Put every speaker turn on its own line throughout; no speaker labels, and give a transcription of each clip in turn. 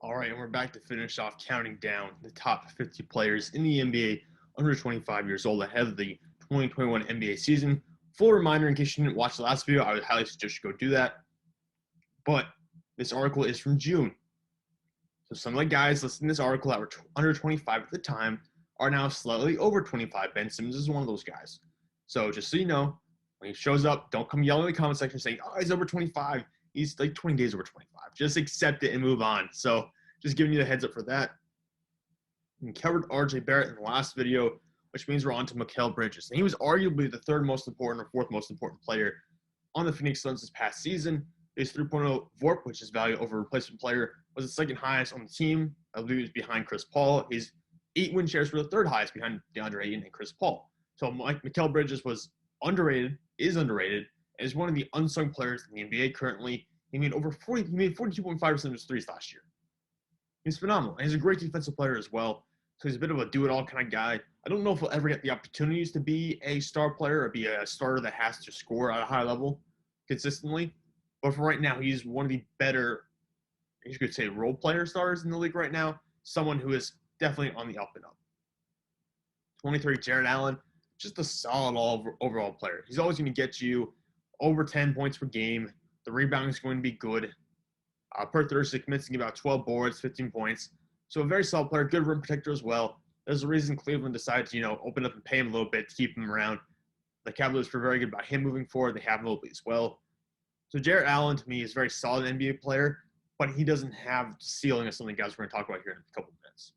All right, and we're back to finish off counting down the top 50 players in the NBA under 25 years old ahead of the 2021 NBA season. Full reminder, in case you didn't watch the last video, I would highly suggest you go do that. But this article is from June. So some of the guys listed in this article that were under 25 at the time are now slightly over 25. Ben Simmons is one of those guys. So just so you know, when he shows up, don't come yelling in the comment section saying, oh, he's over 25. He's like 20 days over 25. Just accept it and move on. So just giving you the heads up for that. We covered RJ Barrett in the last video, which means we're on to Mikal Bridges. And he was arguably the third most important or fourth most important player on the Phoenix Suns this past season. His 3.0 VORP, which is value over replacement player, was the second highest on the team. I believe he was behind Chris Paul. His 8 win shares were the third highest behind Deandre Ayton and Chris Paul. So Mikal Bridges was underrated, and is one of the unsung players in the NBA currently. He made 42.5% of his threes last year. He's phenomenal. And he's a great defensive player as well. So he's a bit of a do-it-all kind of guy. I don't know if he'll ever get the opportunities to be a star player or be a starter that has to score at a high level consistently. But for right now, he's one of the better, you could say, role player stars in the league right now. Someone who is definitely on the up and up. 23, Jarrett Allen, just a solid overall player. He's always going to get you over 10 points per game. The rebounding is going to be good. Per Thursday, commencing about 12 boards, 15 points. So a very solid player, good rim protector as well. There's a reason Cleveland decided to, open up and pay him a little bit to keep him around. The Cavaliers were very good about him moving forward. They have him a little bit as well. So Jarrett Allen, to me, is a very solid NBA player, but he doesn't have the ceiling of some of the guys we're going to talk about here in a couple of minutes.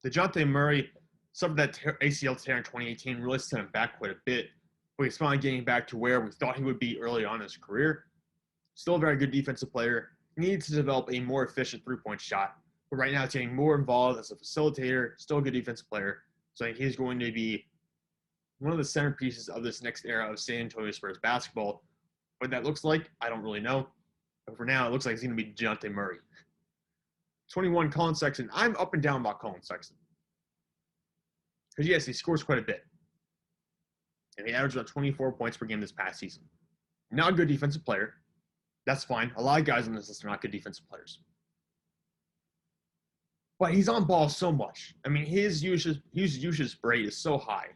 Dejounte Murray suffered that ACL tear in 2018, really set him back quite a bit, but he's finally getting back to where we thought he would be early on in his career. Still a very good defensive player. He needs to develop a more efficient three-point shot, but right now he's getting more involved as a facilitator, still a good defensive player. So I think he's going to be one of the centerpieces of this next era of San Antonio Spurs basketball. What that looks like, I don't really know. But for now, it looks like he's going to be Dejounte Murray. 21, Collin Sexton. I'm up and down about Collin Sexton. Because, yes, he scores quite a bit. And he averaged about 24 points per game this past season. Not a good defensive player. That's fine. A lot of guys on this list are not good defensive players. But he's on ball so much. I mean, his usage rate is so high.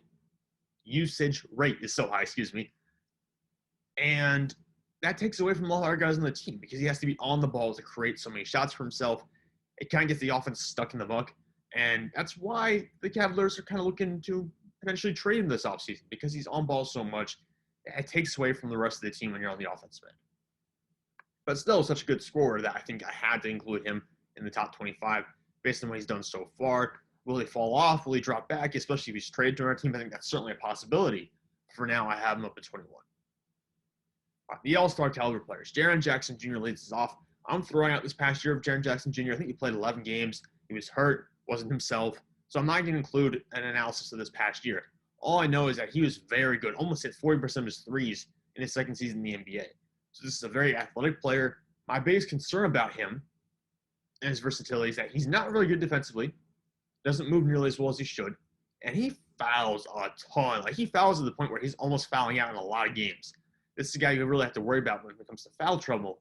And that takes away from all our guys on the team because he has to be on the ball to create so many shots for himself. It kind of gets the offense stuck in the muck. And that's why the Cavaliers are kind of looking to potentially trade him this offseason because he's on ball so much. It takes away from the rest of the team when you're on the offensive end. But still, such a good scorer that I think I had to include him in the top 25 based on what he's done so far. Will he fall off? Will he drop back? Especially if he's traded to our team, I think that's certainly a possibility. For now, I have him up at 21. The All-Star caliber players. Jaren Jackson Jr. leads us off. I'm throwing out this past year of Jaren Jackson Jr. I think he played 11 games. He was hurt, wasn't himself. So I'm not going to include an analysis of this past year. All I know is that he was very good, almost hit 40% of his threes in his second season in the NBA. So this is a very athletic player. My biggest concern about him and his versatility is that he's not really good defensively, doesn't move nearly as well as he should, and he fouls a ton. Like, he fouls to the point where he's almost fouling out in a lot of games. This is a guy you really have to worry about when it comes to foul trouble,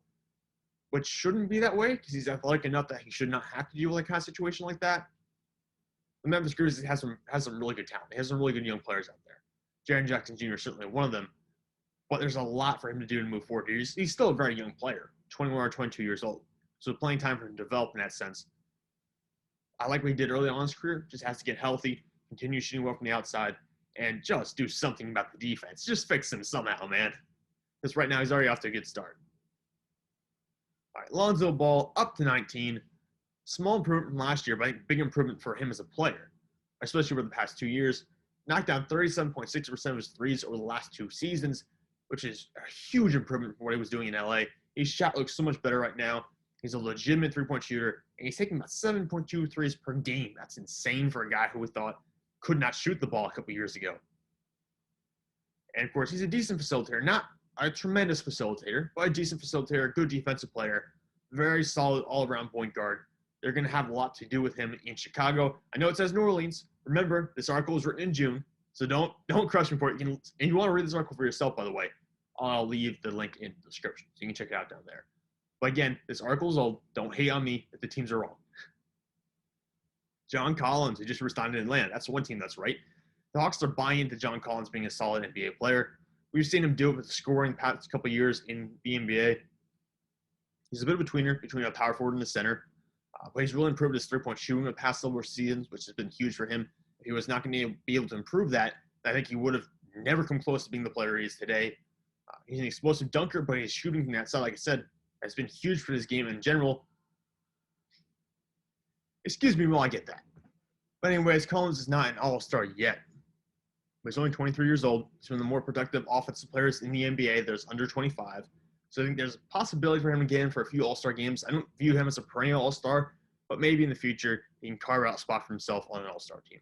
which shouldn't be that way because he's athletic enough that he should not have to deal with a kind of situation like that. The Memphis Grizzlies has some really good talent. He has some really good young players out there. Jaren Jackson Jr. is certainly one of them, but there's a lot for him to do to move forward. He's still a very young player, 21 or 22 years old, so plenty of time for him to develop in that sense. I like what he did early on in his career. Just has to get healthy, continue shooting well from the outside, and just do something about the defense. Just fix him somehow, man. Because right now he's already off to a good start. All right, Lonzo Ball up to 19. Small improvement from last year, but I think big improvement for him as a player, especially over the past 2 years. Knocked down 37.6% of his threes over the last 2 seasons, which is a huge improvement from what he was doing in LA. His shot looks so much better right now. He's a legitimate three-point shooter, and he's taking about 7.2 threes per game. That's insane for a guy who we thought could not shoot the ball a couple years ago. And, of course, he's a decent facilitator. Not a tremendous facilitator, but a decent facilitator, good defensive player, very solid all-around point guard. They're going to have a lot to do with him in Chicago. I know it says New Orleans. Remember, this article was written in June, so don't crush me for it. And you want to read this article for yourself, by the way, I'll leave the link in the description, so you can check it out down there. But again, this article is old. Don't hate on me if the teams are wrong. John Collins, who just resigned in Atlanta. That's one team that's right. The Hawks are buying into John Collins being a solid NBA player. We've seen him do it with the scoring the past couple years in the NBA. He's a bit of a tweener between a power forward and a center. But he's really improved his three-point shooting the past several seasons, which has been huge for him. If he was not going to be able to improve that, I think he would have never come close to being the player he is today. He's an explosive dunker, but his shooting from that side, like I said, has been huge for his game in general. Excuse me while I get that. But anyways, Collins is not an all-star yet. But he's only 23 years old. He's one of the more productive offensive players in the NBA. There's under 25. So I think there's a possibility for him to get in for a few all-star games. I don't view him as a perennial all-star, but maybe in the future he can carve out a spot for himself on an all-star team.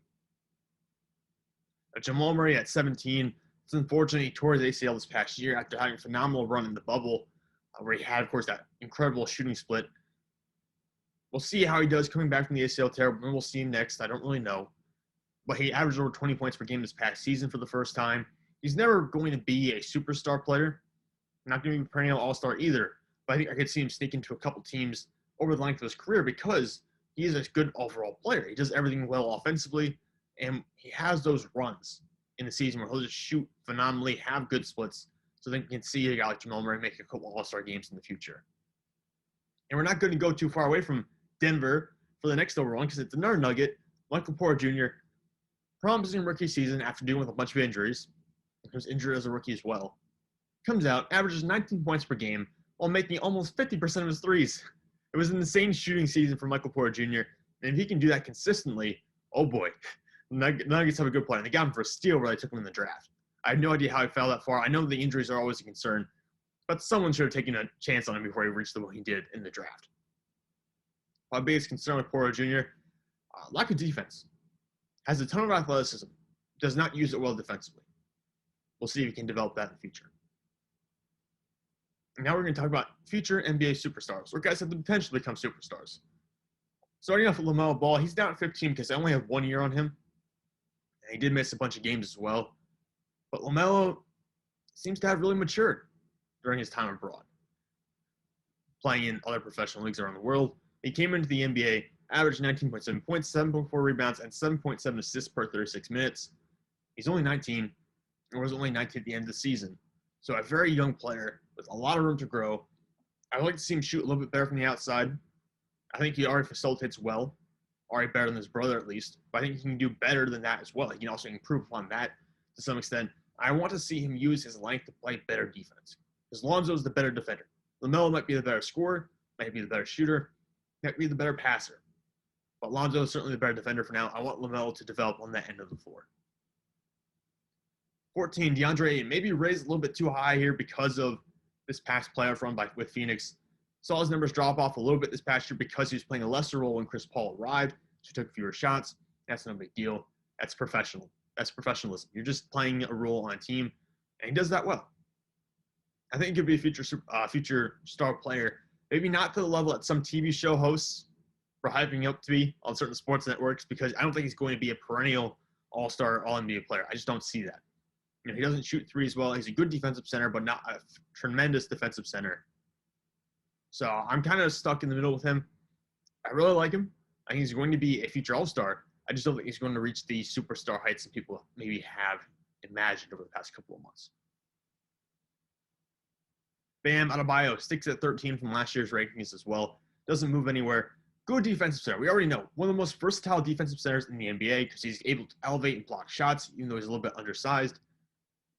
Jamal Murray at 17. It's unfortunate he tore his ACL this past year after having a phenomenal run in the bubble, where he had, of course, that incredible shooting split. We'll see how he does coming back from the ACL tear. When we'll see him next, I don't really know. But he averaged over 20 points per game this past season for the first time. He's never going to be a superstar player. Not going to be a perennial all-star either. But I think I could see him sneak into a couple teams over the length of his career because he is a good overall player. He does everything well offensively, and he has those runs in the season where he'll just shoot phenomenally, have good splits. So then you can see a guy like Jamal Murray make a couple all-star games in the future. And we're not going to go too far away from Denver for the next overall because it's another nugget. Michael Porter Jr., promising rookie season after dealing with a bunch of injuries. He was injured as a rookie as well. Comes out, averages 19 points per game while making almost 50% of his threes. It was an insane shooting season for Michael Porter Jr. And if he can do that consistently, oh boy, Nuggets have a good plan. They got him for a steal where they took him in the draft. I have no idea how he fell that far. I know the injuries are always a concern, but someone should have taken a chance on him before he reached the one he did in the draft. My biggest concern with Porter Jr., lack of defense. Has a ton of athleticism, does not use it well defensively. We'll see if he can develop that in the future. And now we're going to talk about future NBA superstars, or guys that have the potential to become superstars. Starting off with LaMelo Ball, he's down at 15 because I only have 1 year on him. And he did miss a bunch of games as well. But LaMelo seems to have really matured during his time abroad, playing in other professional leagues around the world. He came into the NBA, averaged 19.7 points, 7.4 rebounds, and 7.7 assists per 36 minutes. He's only 19, or was only 19 at the end of the season. So a very young player with a lot of room to grow. I would like to see him shoot a little bit better from the outside. I think he already facilitates well, already better than his brother at least. But I think he can do better than that as well. He can also improve upon that to some extent. I want to see him use his length to play better defense. Because Lonzo's the better defender. LaMelo might be the better scorer, might be the better shooter, might be the better passer. But Lonzo is certainly the better defender for now. I want LaMelo to develop on that end of the floor. 14, Deandre Ayton. Maybe raised a little bit too high here because of this past playoff run with Phoenix. Saw his numbers drop off a little bit this past year because he was playing a lesser role when Chris Paul arrived. So he took fewer shots. That's no big deal. That's professional. That's professionalism. You're just playing a role on a team, and he does that well. I think he could be a future star player. Maybe not to the level that some TV show hosts are hyping up to be on certain sports networks, because I don't think he's going to be a perennial all-star, all-NBA player. I just don't see that. You know, he doesn't shoot threes well. He's a good defensive center, but not a tremendous defensive center. So I'm kind of stuck in the middle with him. I really like him. I think he's going to be a future all-star. I just don't think he's going to reach the superstar heights that people maybe have imagined over the past couple of months. Bam Adebayo sticks at 13 from last year's rankings as well. Doesn't move anywhere. Good defensive center. We already know. One of the most versatile defensive centers in the NBA because he's able to elevate and block shots, even though he's a little bit undersized.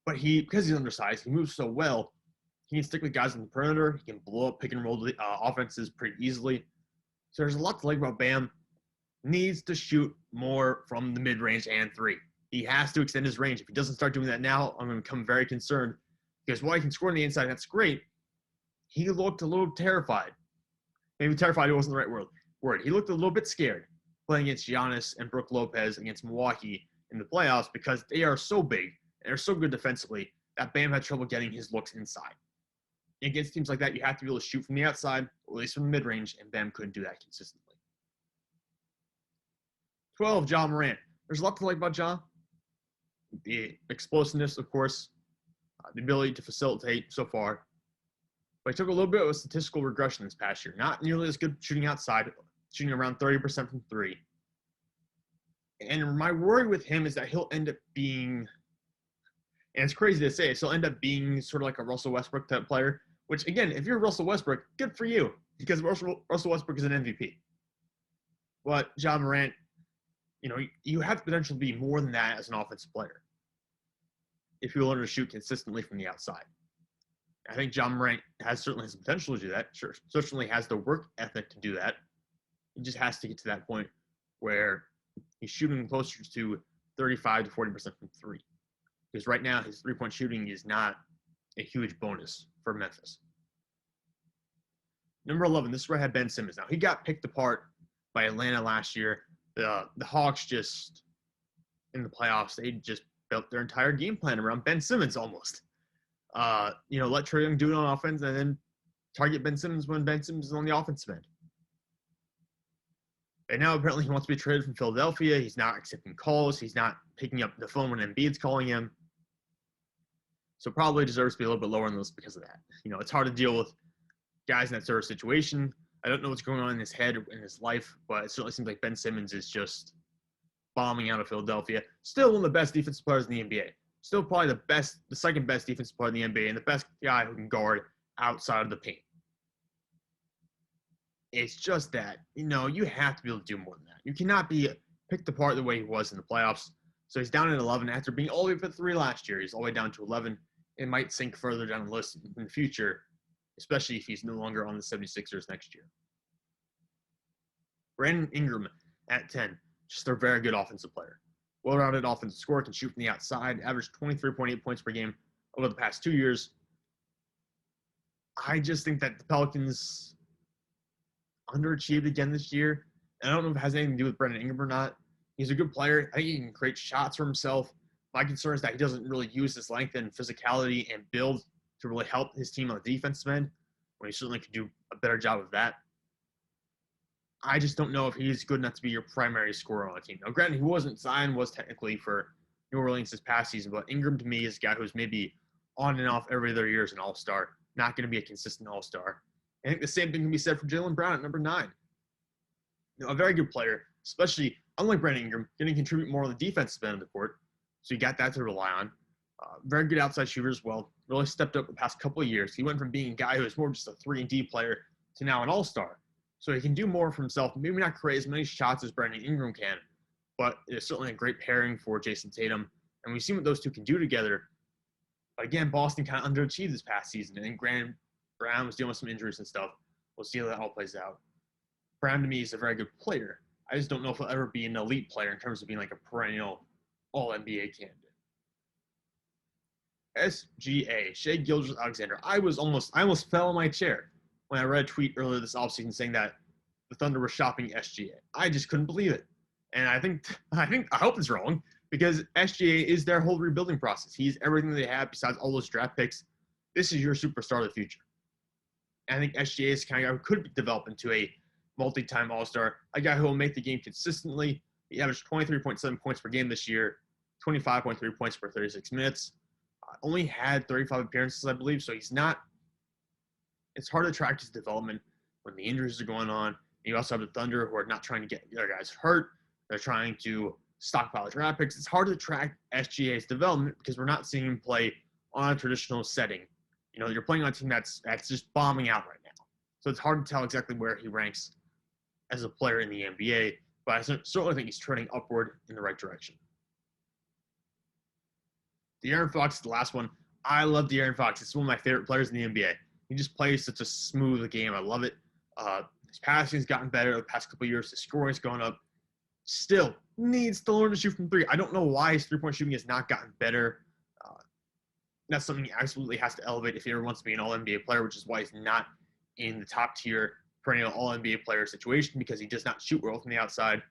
But because he's undersized, he moves so well. He can stick with guys on the perimeter. He can blow up pick and roll offenses pretty easily. So there's a lot to like about Bam. Needs to shoot more from the mid-range and three. He has to extend his range. If he doesn't start doing that now, I'm going to become very concerned. Because while he can score on the inside, that's great. He looked a little terrified. Maybe terrified wasn't the right word. He looked a little bit scared playing against Giannis and Brook Lopez against Milwaukee in the playoffs because they are so big and they're so good defensively that Bam had trouble getting his looks inside. Against teams like that, you have to be able to shoot from the outside, or at least from the mid-range, and Bam couldn't do that consistently. 12, Ja Morant. There's a lot to like about Ja. The explosiveness, of course, the ability to facilitate so far. But he took a little bit of a statistical regression this past year. Not nearly as good shooting outside, shooting around 30% from three. And my worry with him is that he'll end up being, and it's crazy to say, he'll end up being sort of like a Russell Westbrook type player, which, again, if you're Russell Westbrook, good for you, because Russell Westbrook is an MVP. But Ja Morant, you have the potential to be more than that as an offensive player if you learn to shoot consistently from the outside. I think Ja Morant certainly has the potential to do that. Sure, certainly has the work ethic to do that. He just has to get to that point where he's shooting closer to 35 to 40% from three. Because right now, his three-point shooting is not a huge bonus for Memphis. Number 11, this is where I had Ben Simmons. Now, he got picked apart by Atlanta last year. The Hawks just, in the playoffs, they just built their entire game plan around Ben Simmons almost. Let Trae Young do it on offense and then target Ben Simmons when Ben Simmons is on the offensive end. And now apparently he wants to be traded from Philadelphia. He's not accepting calls. He's not picking up the phone when Embiid's calling him. So probably deserves to be a little bit lower on the list because of that. It's hard to deal with guys in that sort of situation. I don't know what's going on in his head or in his life, but it certainly seems like Ben Simmons is just bombing out of Philadelphia. Still one of the best defensive players in the NBA. Still probably the second best defensive player in the NBA and the best guy who can guard outside of the paint. It's just that, you have to be able to do more than that. You cannot be picked apart the way he was in the playoffs. So he's down at 11 after being all the way up at 3 last year. He's all the way down to 11. It might sink further down the list in the future, especially if he's no longer on the 76ers next year. Brandon Ingram at 10, just a very good offensive player. Well-rounded offensive scorer, can shoot from the outside, averaged 23.8 points per game over the past 2 years. I just think that the Pelicans underachieved again this year. I don't know if it has anything to do with Brandon Ingram or not. He's a good player. I think he can create shots for himself. My concern is that he doesn't really use his length and physicality and build to really help his team on the defensive end, when he certainly could do a better job of that. I just don't know if he's good enough to be your primary scorer on the team. Now, granted, Zion was technically for New Orleans this past season, but Ingram to me is a guy who's maybe on and off every other year as an all-star, not going to be a consistent all-star. I think the same thing can be said for Jaylen Brown at number 9. A very good player, especially, unlike Brandon Ingram, going to contribute more on the defensive end of the court, so you got that to rely on. Very good outside shooter as well. Really stepped up the past couple of years. He went from being a guy who was more just a 3-and-D player to now an all-star. So he can do more for himself. Maybe not create as many shots as Brandon Ingram can, but it's certainly a great pairing for Jayson Tatum. And we've seen what those two can do together. But again, Boston kind of underachieved this past season. And Grant Brown was dealing with some injuries and stuff. We'll see how that all plays out. Brown, to me, is a very good player. I just don't know if he'll ever be an elite player in terms of being like a perennial All-NBA candidate. SGA, Shai Gilgeous-Alexander. I almost fell on my chair when I read a tweet earlier this offseason saying that the Thunder were shopping SGA. I just couldn't believe it. And I hope it's wrong, because SGA is their whole rebuilding process. He's everything they have besides all those draft picks. This is your superstar of the future. And I think SGA is the kind of guy who could develop into a multi-time All-Star, a guy who will make the game consistently. He averaged 23.7 points per game this year, 25.3 points per 36 minutes. Only had 35 appearances, I believe, so it's hard to track his development when the injuries are going on. You also have the Thunder, who are not trying to get their guys hurt. They're trying to stockpile draft picks. It's hard to track SGA's development because we're not seeing him play on a traditional setting. You're playing on a team that's just bombing out right now. So it's hard to tell exactly where he ranks as a player in the NBA, but I certainly think he's trending upward in the right direction. De'Aaron Fox is the last one. I love De'Aaron Fox. It's one of my favorite players in the NBA. He just plays such a smooth game. I love it. His passing's gotten better the past couple of years. His scoring's gone up. Still needs to learn to shoot from 3. I don't know why his 3-point shooting has not gotten better. That's something he absolutely has to elevate if he ever wants to be an All-NBA player, which is why he's not in the top-tier perennial All-NBA player situation, because he does not shoot well from the outside.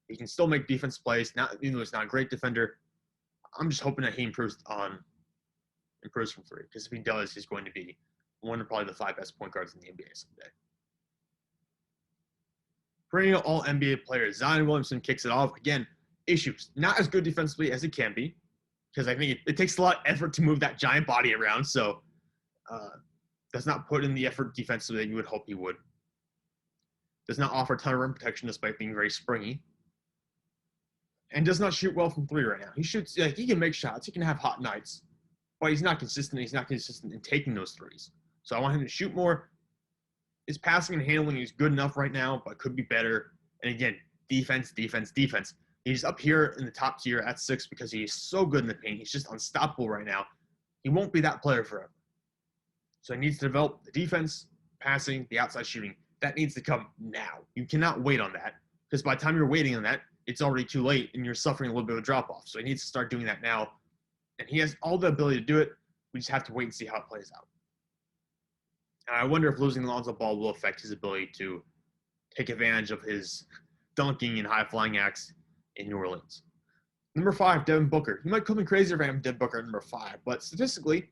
He can still make defense plays, even though he's not a great defender. I'm just hoping that he improves from 3, because if he does, he's going to be one of probably the 5 best point guards in the NBA someday. Perennial All-NBA player Zion Williamson kicks it off. Again, issues. Not as good defensively as it can be, because I think it takes a lot of effort to move that giant body around. So Does not put in the effort defensively that you would hope he would. Does not offer a ton of rim protection despite being very springy. And does not shoot well from three right now. He shoots, like, he can make shots. He can have hot nights. But he's not consistent. He's not consistent in taking those threes. So I want him to shoot more. His passing and handling is good enough right now, but could be better. And again, defense. He's up here in the top tier at 6 because he's so good in the paint. He's just unstoppable right now. He won't be that player forever. So he needs to develop the defense, passing, the outside shooting. That needs to come now. You cannot wait on that, because by the time you're waiting on that, it's already too late and you're suffering a little bit of a drop-off. So he needs to start doing that now. And he has all the ability to do it. We just have to wait and see how it plays out. And I wonder if losing Lonzo Ball will affect his ability to take advantage of his dunking and high-flying acts in New Orleans. Number 5, Devin Booker. You might call me crazy if I have Devin Booker at number 5, but statistically,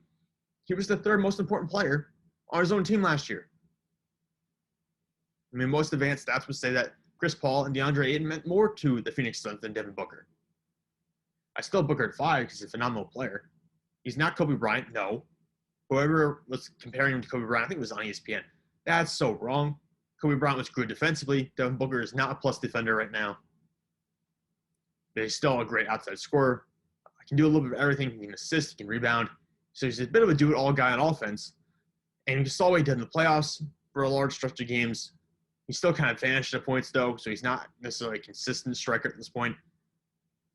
he was the 3rd most important player on his own team last year. I mean, most advanced stats would say that Chris Paul and DeAndre Ayton meant more to the Phoenix Suns than Devin Booker. I still have Booker at 5 because he's a phenomenal player. He's not Kobe Bryant, no. Whoever was comparing him to Kobe Bryant, I think it was on ESPN. That's so wrong. Kobe Bryant was good defensively. Devin Booker is not a plus defender right now. But he's still a great outside scorer. He can do a little bit of everything. He can assist, he can rebound. So he's a bit of a do-it-all guy on offense. And you saw what he did in the playoffs for a large stretch of games. He's still kind of vanished at points, though, so he's not necessarily a consistent striker at this point.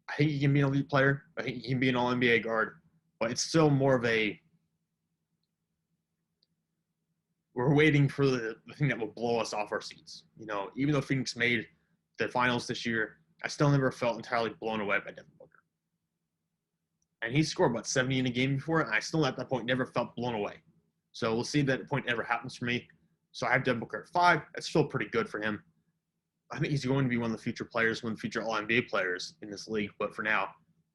I think he can be an elite player. I think he can be an all-NBA guard. But it's still more of a – we're waiting for the thing that will blow us off our seats. You know, even though Phoenix made the finals this year, I still never felt entirely blown away by Devin Booker. And he scored, about 70 in a game before, and I still at that point never felt blown away. So we'll see if that point ever happens for me. So I have Devin Booker at 5. That's still pretty good for him. I think he's going to be one of the future players, one of the future All-NBA players in this league. But for now,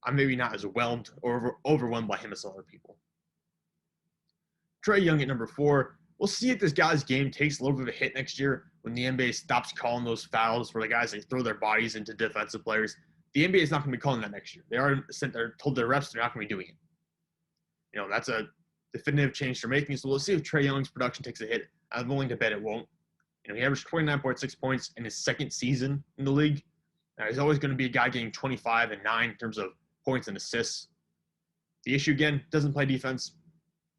I'm maybe not as overwhelmed or overwhelmed by him as other people. Trae Young at number 4. We'll see if this guy's game takes a little bit of a hit next year when the NBA stops calling those fouls where the guys they throw their bodies into defensive players. The NBA is not going to be calling that next year. They're told their reps they're not going to be doing it. You know, that's a definitive change they're making. So we'll see if Trae Young's production takes a hit. I'm willing to bet it won't. You know, he averaged 29.6 points in his 2nd season in the league. Now, he's always going to be a guy getting 25 and 9 in terms of points and assists. The issue, again, doesn't play defense.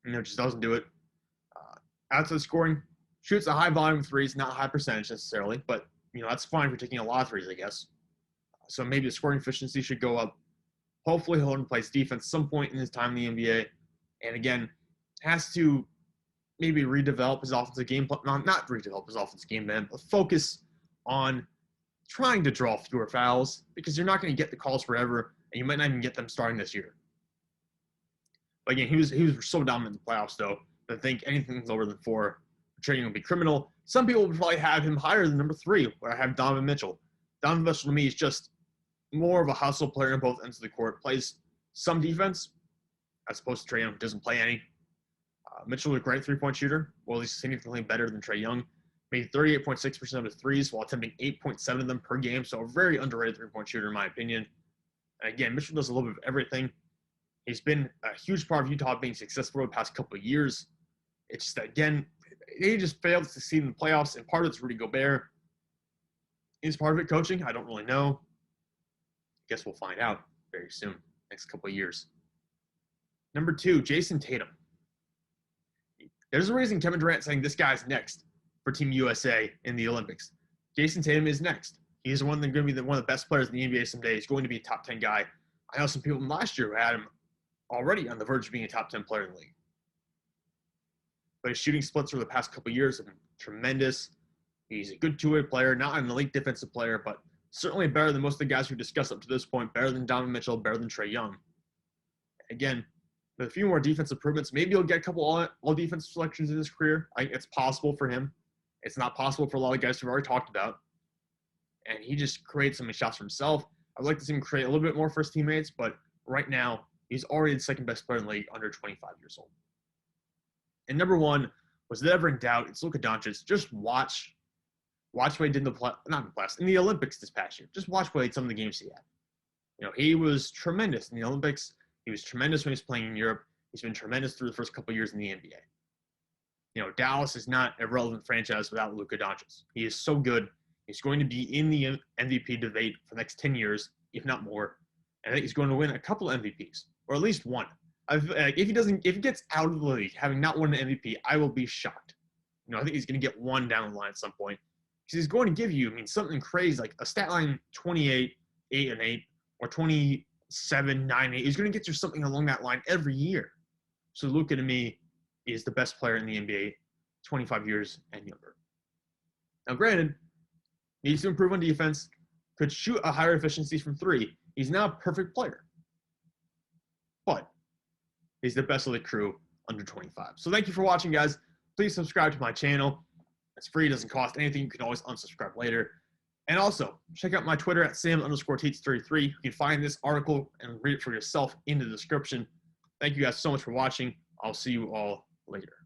You know, just doesn't do it. Outside scoring, shoots a high volume of threes, not high percentage necessarily, but, you know, that's fine for taking a lot of threes, I guess. So maybe the scoring efficiency should go up. Hopefully he'll learn to play defense at some point in his time in the NBA. And again, has to maybe redevelop his offensive game plan. Not redevelop his offensive game plan, but focus on trying to draw fewer fouls, because you're not going to get the calls forever, and you might not even get them starting this year. But again, he was so dominant in the playoffs, though, that I think anything lower than 4 trading will be criminal. Some people would probably have him higher than number 3, where I have Donovan Mitchell. Donovan Mitchell, to me, is just more of a hustle player on both ends of the court. Plays some defense, as opposed to Trae Young, who doesn't play any. Mitchell is a great three-point shooter. Well, he's significantly better than Trae Young. Made 38.6% of his threes while attempting 8.7 of them per game. So a very underrated three-point shooter, in my opinion. And again, Mitchell does a little bit of everything. He's been a huge part of Utah being successful over the past couple of years. It's just that, again, they just failed to succeed in the playoffs, and part of it's Rudy Gobert. Is part of it coaching? I don't really know. Guess we'll find out very soon, next couple of years. Number 2, Jayson Tatum. There's a reason Kevin Durant saying this guy's next for Team USA in the Olympics. Jayson Tatum is next. He's one that's going to be one of the best players in the NBA someday. He's going to be a top 10 guy. I know some people from last year who had him already on the verge of being a top 10 player in the league. But his shooting splits over the past couple of years have been tremendous. He's a good two-way player, not an elite defensive player, but certainly better than most of the guys we've discussed up to this point, better than Donovan Mitchell, better than Trae Young. Again, with a few more defensive improvements, maybe he'll get a couple all defensive selections in his career. It's possible for him. It's not possible for a lot of guys we've already talked about. And he just creates so many shots for himself. I'd like to see him create a little bit more for his teammates, but right now, he's already the second best player in the league under 25 years old. And number 1, was it ever in doubt? It's Luka Doncic. Just watch what he did in the Olympics this past year. Just watch some of the games he had. You know, he was tremendous in the Olympics. He was tremendous when he was playing in Europe. He's been tremendous through the first couple of years in the NBA. Dallas is not a relevant franchise without Luka Doncic. He is so good. He's going to be in the MVP debate for the next 10 years, if not more. And I think he's going to win a couple of MVPs, or at least one. If he gets out of the league having not won an MVP, I will be shocked. I think he's going to get one down the line at some point, because he's going to give you, something crazy like a stat line 28, 8 and 8, or 27, 9, 8. He's going to get you something along that line every year. So Luka to me is the best player in the NBA, 25 years and younger. Now, granted, needs to improve on defense, could shoot a higher efficiency from three. He's not a perfect player, but he's the best of the crew under 25. So thank you for watching, guys. Please subscribe to my channel. It's free. It doesn't cost anything. You can always unsubscribe later. And also, check out my Twitter at Sam_Teats33. You can find this article and read it for yourself in the description. Thank you guys so much for watching. I'll see you all later.